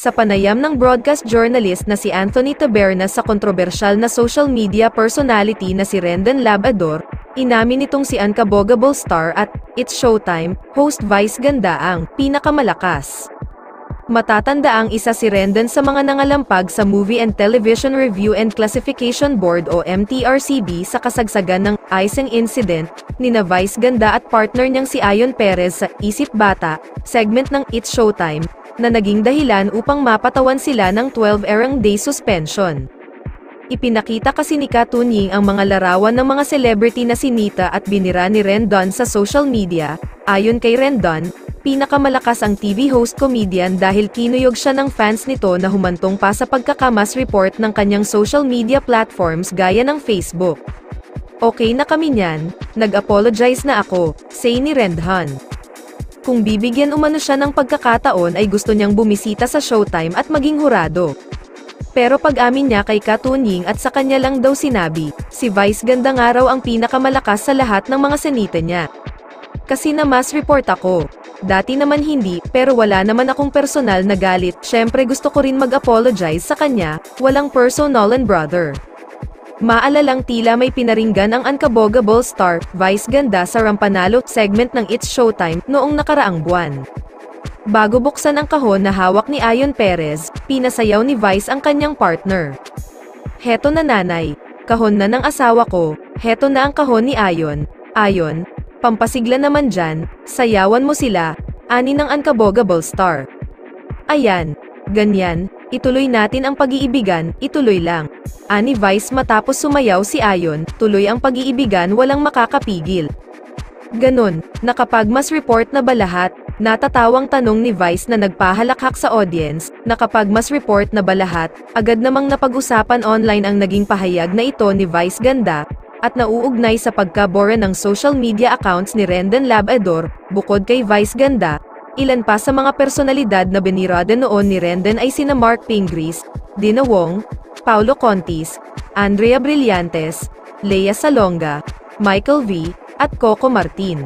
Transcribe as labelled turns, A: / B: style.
A: Sa panayam ng broadcast journalist na si Anthony Taberna sa kontrobersyal na social media personality na si Rendon Labrador, inamin nitong si Unkabogable star at It's Showtime host Vice Ganda ang pinakamalakas. Matatanda ang isa si Rendon sa mga nangalampag sa Movie and Television Review and Classification Board o MTRCB sa kasagsagan ng icing incident nina Vice Ganda at partner niyang si Ayon Perez sa Isip Bata segment ng It's Showtime, na naging dahilan upang mapatawan sila ng 12 day suspension. Ipinakita kasi ni Katunying ang mga larawan ng mga celebrity na sinita at binira ni Rendon sa social media. Ayon kay Rendon, pinakamalakas ang TV host comedian dahil kinuyog siya ng fans nito na humantong pa sa pagkakamas report ng kanyang social media platforms gaya ng Facebook. "Okay na kami niyan, nag-apologize na ako," say ni Rendon. Kung bibigyan umano siya ng pagkakataon ay gusto niyang bumisita sa Showtime at maging hurado. Pero pag-amin niya kay Katunying at sa kanya lang daw sinabi, si Vice Ganda nga raw ang pinakamalakas sa lahat ng mga senita niya. "Kasi na mas report ako. Dati naman hindi, pero wala naman akong personal na galit, syempre gusto ko rin mag-apologize sa kanya, walang personal and brother." Maalalang tila may pinaringgan ang Unkabogable star, Vice Ganda sa Rampanalo segment ng It's Showtime noong nakaraang buwan. Bago buksan ang kahon na hawak ni Ayon Perez, pinasayaw ni Vice ang kanyang partner. "Heto na nanay, kahon na ng asawa ko, heto na ang kahon ni Ayon. Ayon, pampasigla naman dyan, sayawan mo sila," ani ng Unkabogable star. "Ayan, ganyan, ituloy natin ang pag-iibigan, ituloy lang," ani Vice matapos sumayaw si Ayon, "tuloy ang pag-iibigan, walang makakapigil." Ganon, nakapagmas report na ba lahat? Natatawang tanong ni Vice na nagpahalakhak sa audience, nakapagmas report na ba lahat? Agad namang napag-usapan online ang naging pahayag na ito ni Vice Ganda, at nauugnay sa pagkabora ng social media accounts ni Rendon Labrador. Bukod kay Vice Ganda, ilan pa sa mga personalidad na binirada noon ni Rendon ay sina Mark Pingris, Dina Wong, Paulo Contis, Andrea Brillantes, Lea Salonga, Michael V, at Coco Martin.